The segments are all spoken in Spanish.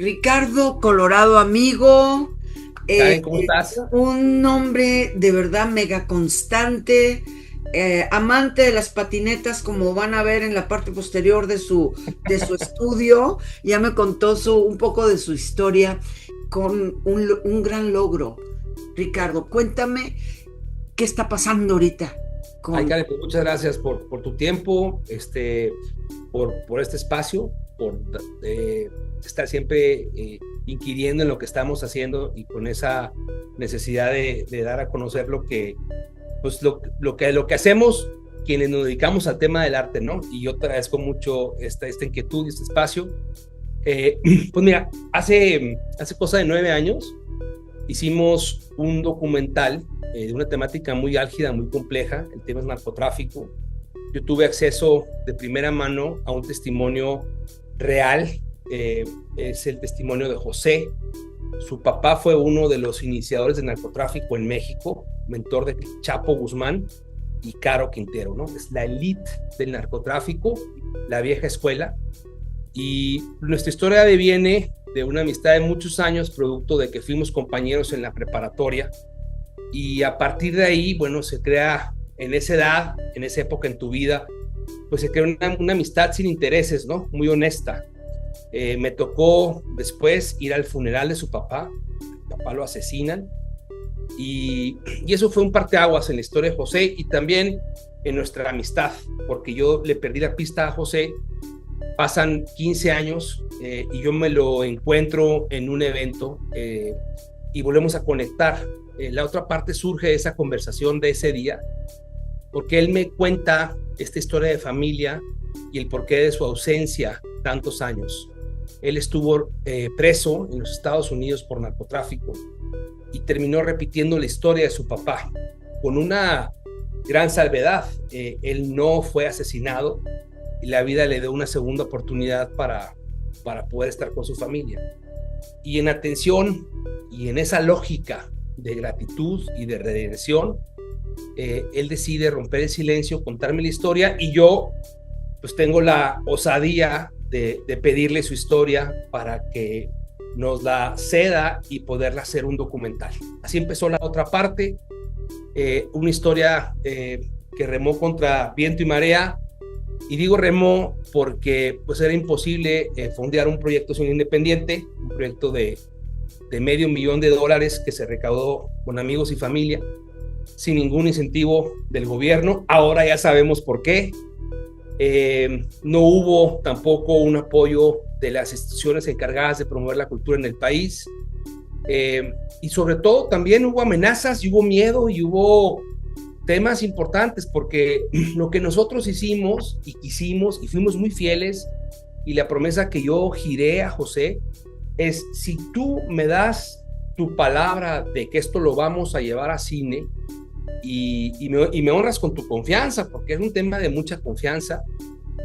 Ricardo Colorado, amigo, Karen, ¿cómo estás? un hombre de verdad mega constante, amante de las patinetas, como van a ver en la parte posterior de su estudio. Ya me contó un poco de su historia con un gran logro. Ricardo, cuéntame qué está pasando ahorita Ay, con... Karen, pues muchas gracias por tu tiempo, por este espacio, por estar siempre inquiriendo en lo que estamos haciendo y con esa necesidad de dar a conocer pues lo que hacemos quienes nos dedicamos al tema del arte, ¿no? Y yo te agradezco mucho esta inquietud y este espacio. Eh, pues mira, hace cosa de 9 años hicimos un documental de una temática muy álgida, muy compleja. El tema es narcotráfico. Yo tuve acceso de primera mano a un testimonio real. Es el testimonio de José. Su papá fue uno de los iniciadores del narcotráfico en México, mentor de Chapo Guzmán y Caro Quintero, ¿no? Es la élite del narcotráfico, la vieja escuela. Y nuestra historia deviene de una amistad de muchos años, producto de que fuimos compañeros en la preparatoria. Y a partir de ahí, bueno, se crea en esa edad, en esa época en tu vida, pues se crea una amistad sin intereses, ¿no? Muy honesta. Me tocó después ir al funeral de su papá. Mi papá lo asesinan. Y eso fue un parteaguas en la historia de José y también en nuestra amistad, porque yo le perdí la pista a José. Pasan 15 años y yo me lo encuentro en un evento y volvemos a conectar. La otra parte surge de esa conversación de ese día, porque él me cuenta esta historia de familia y el porqué de su ausencia tantos años. Él estuvo preso en los Estados Unidos por narcotráfico y terminó repitiendo la historia de su papá con una gran salvedad. Él no fue asesinado y la vida le dio una segunda oportunidad para poder estar con su familia. Y en atención y en esa lógica de gratitud y de redención, él decide romper el silencio, contarme la historia y yo pues tengo la osadía de pedirle su historia para que nos la ceda y poderla hacer un documental. Así empezó la otra parte, una historia que remó contra viento y marea. Y digo remó porque pues era imposible fondear un proyecto sin independiente, un proyecto de $500,000 que se recaudó con amigos y familia, sin ningún incentivo del gobierno. Ahora ya sabemos por qué. No hubo tampoco un apoyo de las instituciones encargadas de promover la cultura en el país. Y sobre todo también hubo amenazas y hubo miedo y hubo temas importantes, porque lo que nosotros hicimos y quisimos y fuimos muy fieles, y la promesa que yo giré a José es: si tú me das tu palabra de que esto lo vamos a llevar a cine y me honras con tu confianza, porque es un tema de mucha confianza,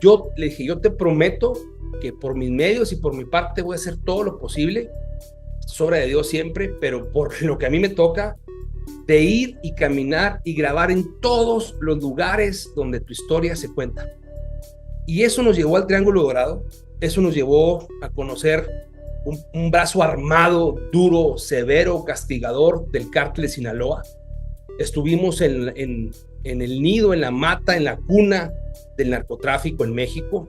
yo le dije, yo te prometo que por mis medios y por mi parte voy a hacer todo lo posible, sobra de Dios siempre, pero por lo que a mí me toca, de ir y caminar y grabar en todos los lugares donde tu historia se cuenta. Y eso nos llevó al Triángulo Dorado, eso nos llevó a conocer un brazo armado, duro, severo, castigador del cártel de Sinaloa. Estuvimos en el nido, en la mata, en la cuna del narcotráfico en México.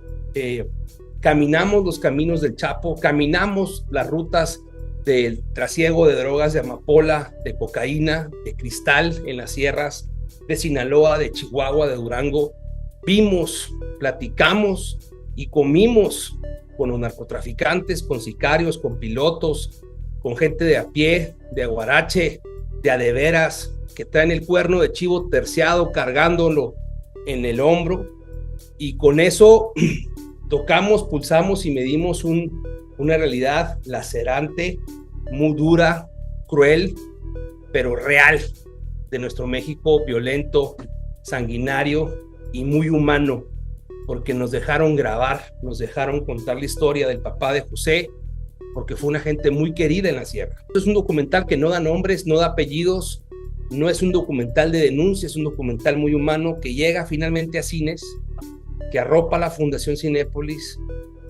Caminamos los caminos del Chapo, caminamos las rutas del trasiego de drogas de amapola, de cocaína, de cristal en las sierras de Sinaloa, de Chihuahua, de Durango. Vimos, platicamos y comimos con los narcotraficantes, con sicarios, con pilotos, con gente de a pie, de aguarache, de a de veras, que traen el cuerno de chivo terciado cargándolo en el hombro, y con eso tocamos, pulsamos y medimos una realidad lacerante, muy dura, cruel, pero real, de nuestro México violento, sanguinario y muy humano, porque nos dejaron grabar, nos dejaron contar la historia del papá de José, porque fue una gente muy querida en la sierra. Es un documental que no da nombres, no da apellidos, no es un documental de denuncia, es un documental muy humano que llega finalmente a cines, que arropa la Fundación Cinépolis,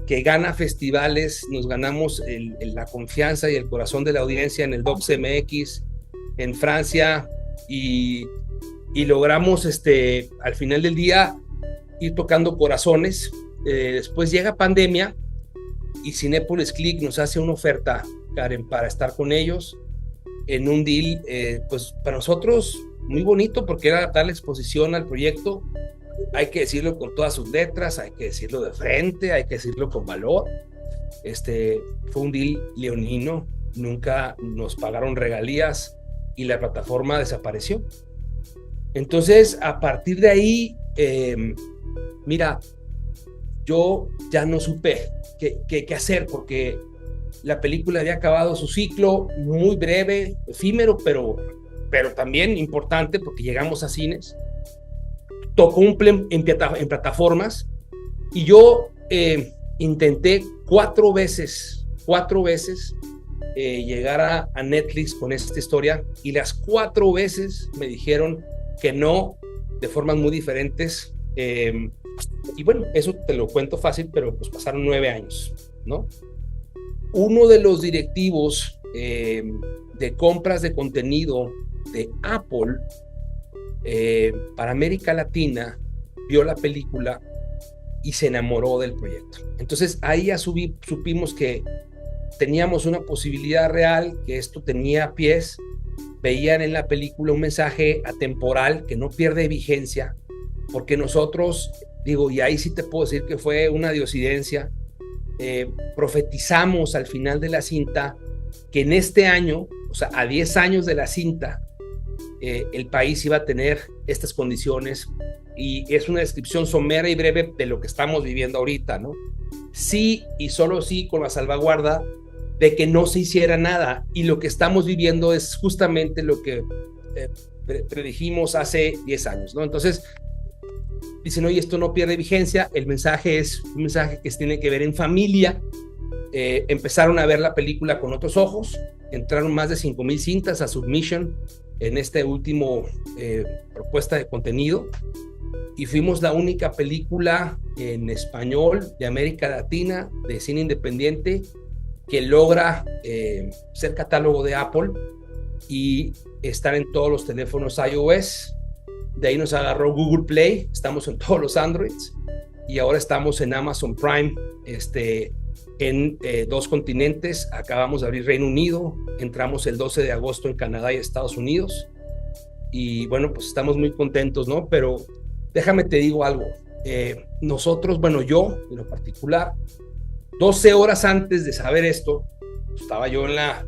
que gana festivales, nos ganamos la confianza y el corazón de la audiencia en el Docs MX, en Francia, y logramos al final del día ir tocando corazones. Después llega pandemia y Cinépolis Click nos hace una oferta, Karen, para estar con ellos en un deal, pues para nosotros muy bonito, porque era darle exposición al proyecto. Hay que decirlo con todas sus letras, hay que decirlo de frente, hay que decirlo con valor. Fue un deal leonino, nunca nos pagaron regalías y la plataforma desapareció. Entonces, a partir de ahí, mira, yo ya no supe qué hacer, porque la película había acabado su ciclo, muy breve, efímero, pero también importante, porque llegamos a cines. Tocó en plataformas, y yo intenté cuatro veces llegar a Netflix con esta historia, y las 4 veces me dijeron que no, de formas muy diferentes. Y bueno, eso te lo cuento fácil, pero pues pasaron 9 años, ¿no? Uno de los directivos de compras de contenido de Apple para América Latina vio la película y se enamoró del proyecto. Entonces ahí ya supimos que teníamos una posibilidad real, que esto tenía pies. Veían en la película un mensaje atemporal que no pierde vigencia, porque nosotros, digo, y ahí sí te puedo decir que fue una diosidencia, profetizamos al final de la cinta que en este año, o sea, a 10 años de la cinta, el país iba a tener estas condiciones, y es una descripción somera y breve de lo que estamos viviendo ahorita, ¿no? Sí, y solo sí, con la salvaguarda de que no se hiciera nada, y lo que estamos viviendo es justamente lo que predijimos hace 10 años, ¿no? Entonces, dicen, oye, esto no pierde vigencia. El mensaje es un mensaje que tiene que ver en familia. Empezaron a ver la película con otros ojos, entraron más de 5,000 cintas a Submission en este último propuesta de contenido, y fuimos la única película en español de América Latina de cine independiente que logra ser catálogo de Apple y estar en todos los teléfonos iOS. De ahí nos agarró Google Play, estamos en todos los Androids, y ahora estamos en Amazon Prime, en 2 continentes. Acabamos de abrir Reino Unido, entramos el 12 de agosto en Canadá y Estados Unidos, y bueno, pues estamos muy contentos, ¿no? Pero déjame te digo algo, nosotros, bueno, yo en lo particular, 12 horas antes de saber esto, estaba yo en la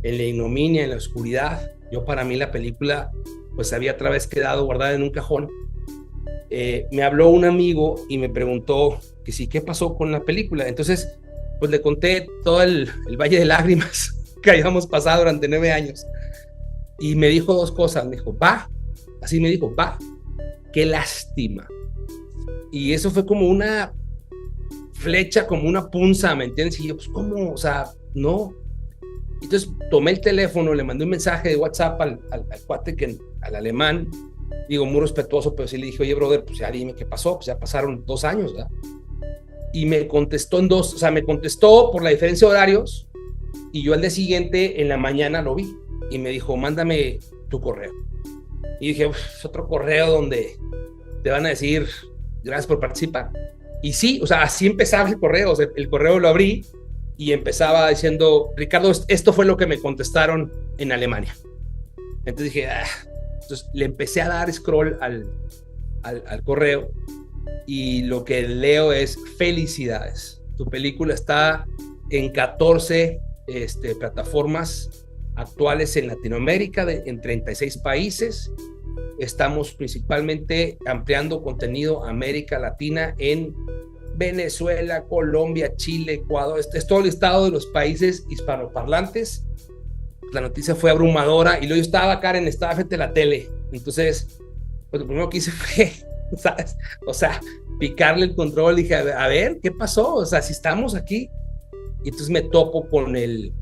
ignominia, en la oscuridad. Yo, para mí, la película pues había otra vez quedado guardada en un cajón. Me habló un amigo y me preguntó que sí, ¿qué pasó con la película? Entonces, pues le conté todo el valle de lágrimas que habíamos pasado durante 9 años. Y me dijo 2 cosas. Me dijo, va, así me dijo, va, qué lástima. Y eso fue como una flecha, como una punza, ¿me entiendes? Y yo, pues, ¿cómo? O sea, no. Entonces tomé el teléfono, le mandé un mensaje de WhatsApp al cuate, al alemán, digo, muy respetuoso, pero sí le dije, oye, brother, pues ya dime qué pasó, pues ya pasaron 2 años, ¿verdad? Y me contestó me contestó por la diferencia de horarios, y yo al día siguiente, en la mañana, lo vi, y me dijo, mándame tu correo. Y dije, es otro correo donde te van a decir, gracias por participar. Y sí, o sea, así empezaba el correo. O sea, el correo lo abrí y empezaba diciendo, Ricardo, esto fue lo que me contestaron en Alemania. Entonces dije, Entonces le empecé a dar scroll al correo, y lo que leo es, felicidades, tu película está en 14 plataformas actuales en Latinoamérica, en 36 países. Estamos principalmente ampliando contenido a América Latina, en Venezuela, Colombia, Chile, Ecuador. Es todo el listado de los países hispanoparlantes. La noticia fue abrumadora, y luego yo estaba frente a la tele. Entonces, pues lo primero que hice fue, ¿sabes? O sea, picarle el control. Dije, a ver, ¿qué pasó? O sea, si estamos aquí. Y entonces me topo con el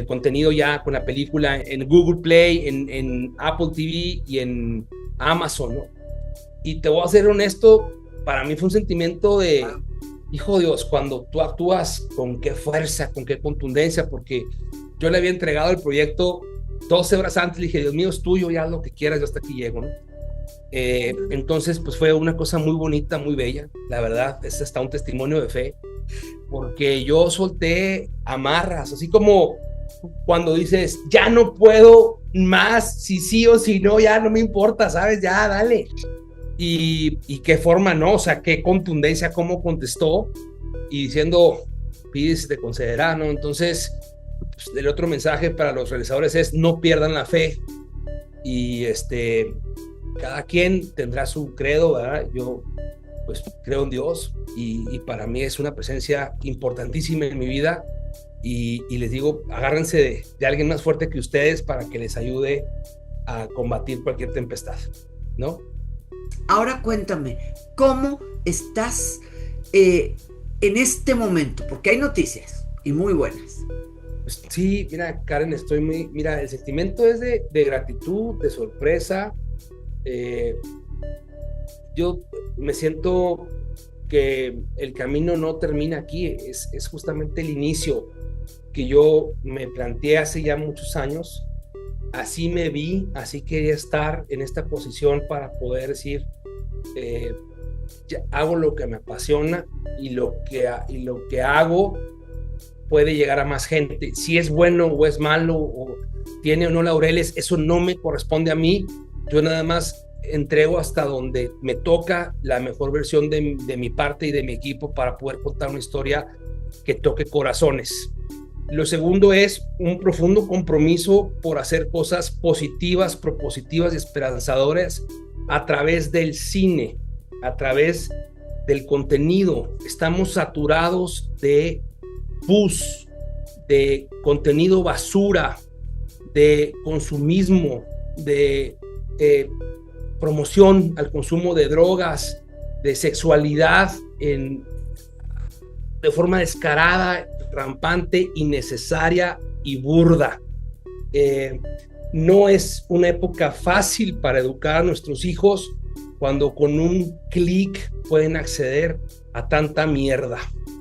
contenido ya, con la película en Google Play, en Apple TV y en Amazon, ¿no? Y te voy a ser honesto, para mí fue un sentimiento de hijo de Dios, cuando tú actúas con qué fuerza, con qué contundencia, porque yo le había entregado el proyecto 12 horas antes, le dije, Dios mío, es tuyo, ya lo que quieras, yo hasta aquí llego, ¿no? Entonces, pues fue una cosa muy bonita, muy bella, la verdad, es hasta un testimonio de fe, porque yo solté amarras, así como cuando dices, ya no puedo más, si sí o si no, ya no me importa, ¿sabes? Ya, dale. Y qué forma, ¿no? O sea, qué contundencia, cómo contestó, y diciendo, pides y te concederá, ¿no? Entonces, pues, el otro mensaje para los realizadores es, no pierdan la fe, y cada quien tendrá su credo, ¿verdad? Yo pues creo en Dios y para mí es una presencia importantísima en mi vida y les digo, agárrense de alguien más fuerte que ustedes para que les ayude a combatir cualquier tempestad, ¿no? Ahora cuéntame, ¿cómo estás en este momento? Porque hay noticias y muy buenas. Pues sí, mira, Karen, mira, el sentimiento es de gratitud, de sorpresa. Yo me siento que el camino no termina aquí, es justamente el inicio que yo me planteé hace ya muchos años. Así me vi, así quería estar en esta posición para poder decir, hago lo que me apasiona y lo que hago puede llegar a más gente. Si es bueno o es malo, o tiene o no laureles, eso no me corresponde a mí. Yo nada más entrego hasta donde me toca la mejor versión de mi parte y de mi equipo para poder contar una historia que toque corazones. Lo segundo es un profundo compromiso por hacer cosas positivas, propositivas y esperanzadoras a través del cine, a través del contenido. Estamos saturados de buzz, de contenido basura, de consumismo, de promoción al consumo de drogas, de sexualidad de forma descarada, rampante, innecesaria y burda. No es una época fácil para educar a nuestros hijos cuando con un clic pueden acceder a tanta mierda.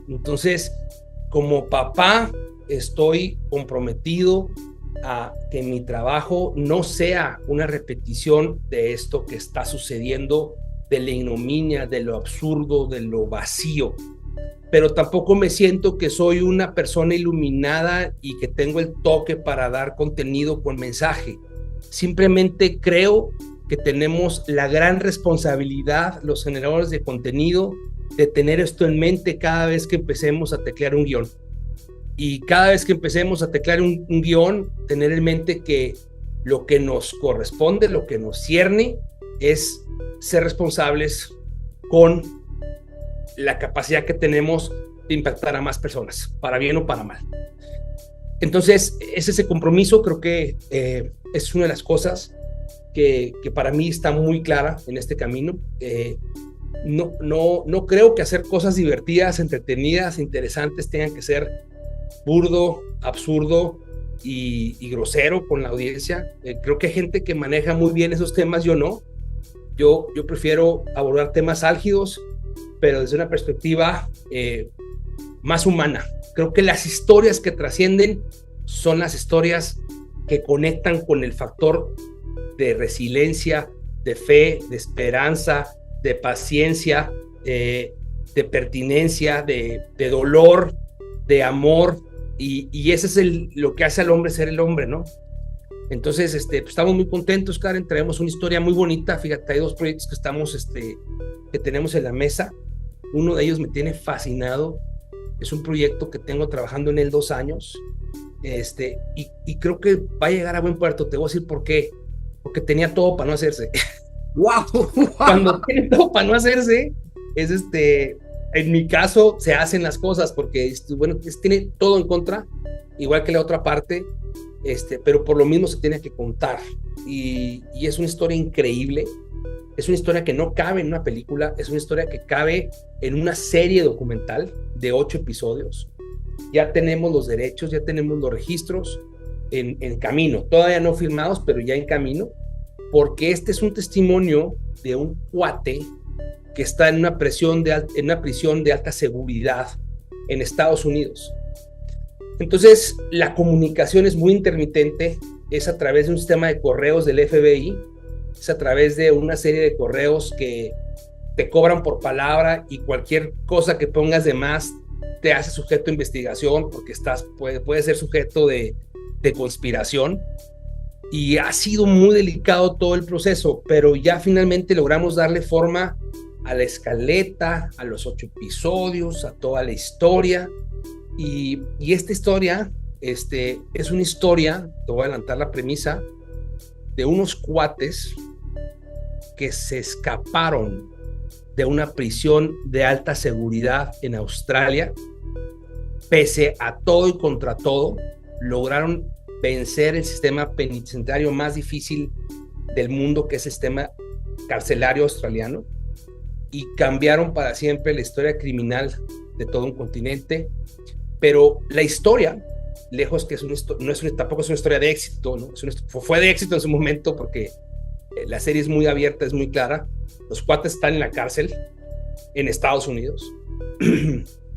Entonces, como papá, estoy comprometido a que mi trabajo no sea una repetición de esto que está sucediendo, de la ignominia, de lo absurdo, de lo vacío. Pero tampoco me siento que soy una persona iluminada y que tengo el toque para dar contenido con mensaje. Simplemente creo que tenemos la gran responsabilidad, los generadores de contenido, de tener esto en mente cada vez que empecemos a teclear un guión. Y cada vez que empecemos a teclear un guión, tener en mente que lo que nos corresponde, lo que nos cierne, es ser responsables con la capacidad que tenemos de impactar a más personas, para bien o para mal. Entonces, es ese compromiso, creo que es una de las cosas que para mí está muy clara en este camino. No creo que hacer cosas divertidas, entretenidas, interesantes tengan que ser burdo, absurdo y grosero con la audiencia. Creo que hay gente que maneja muy bien esos temas, yo no. Yo prefiero abordar temas álgidos, pero desde una perspectiva más humana. Creo que las historias que trascienden son las historias que conectan con el factor de resiliencia, de fe, de esperanza, de paciencia, de pertinencia, de dolor, de amor, y ese es lo que hace al hombre ser el hombre, ¿no? Entonces, pues estamos muy contentos, Karen, traemos una historia muy bonita. Fíjate, hay dos proyectos que tenemos en la mesa. Uno de ellos me tiene fascinado, es un proyecto que tengo trabajando en él 2 años, y creo que va a llegar a buen puerto. Te voy a decir por qué, porque tenía todo para no hacerse. ¡Wow! Cuando tiene todo para no hacerse, en mi caso, se hacen las cosas, porque, bueno, tiene todo en contra, igual que la otra parte, pero por lo mismo se tiene que contar, y es una historia increíble. Es una historia que no cabe en una película, es una historia que cabe en una serie documental de 8 episodios. Ya tenemos los derechos, ya tenemos los registros en camino, todavía no firmados, pero ya en camino, porque este es un testimonio de un cuate que está en una prisión de alta seguridad en Estados Unidos. Entonces, la comunicación es muy intermitente, es a través de un sistema de correos del FBI, es a través de una serie de correos que te cobran por palabra y cualquier cosa que pongas de más te hace sujeto a investigación porque puede ser sujeto de conspiración. Y ha sido muy delicado todo el proceso, pero ya finalmente logramos darle forma a la escaleta, a los 8 episodios, a toda la historia. Y esta historia es una historia, te voy a adelantar la premisa, de unos cuates que se escaparon de una prisión de alta seguridad en Australia. Pese a todo y contra todo, lograron vencer el sistema penitenciario más difícil del mundo, que es el sistema carcelario australiano, y cambiaron para siempre la historia criminal de todo un continente. Pero la historia, lejos que tampoco es una historia de éxito, ¿no? Fue de éxito en su momento porque la serie es muy abierta, es muy clara. Los cuates están en la cárcel en Estados Unidos,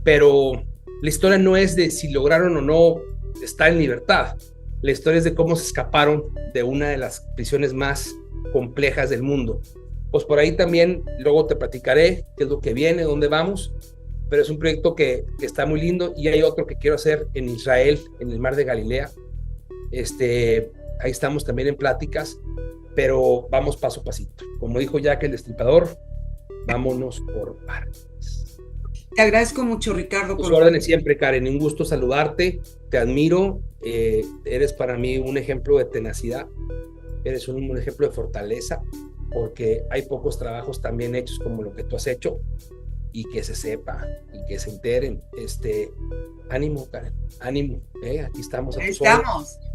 pero la historia no es de si lograron o no estar en libertad. La historia es de cómo se escaparon de una de las prisiones más complejas del mundo. Pues por ahí también luego te platicaré qué es lo que viene, dónde vamos, pero es un proyecto que está muy lindo. Y hay otro que quiero hacer en Israel, en el mar de Galilea. Ahí estamos también en pláticas, pero vamos paso a pasito. Como dijo Jack el Destripador, vámonos por partes. Te agradezco mucho, Ricardo. Tus órdenes siempre, Karen. Un gusto saludarte, te admiro. Eres para mí un ejemplo de tenacidad, eres un ejemplo de fortaleza, porque hay pocos trabajos tan bien hechos como lo que tú has hecho, y que se sepa y que se enteren. Ánimo, Karen, ánimo, aquí estamos.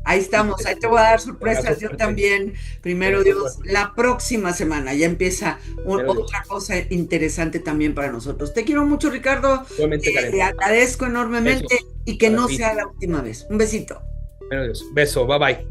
Ahí estamos, ahí te voy a dar sorpresas, yo también, primero Dios, la próxima semana ya empieza otra cosa interesante también para nosotros. Te quiero mucho, Ricardo, te agradezco enormemente y que no sea la última vez. Un besito. Beso, bye bye.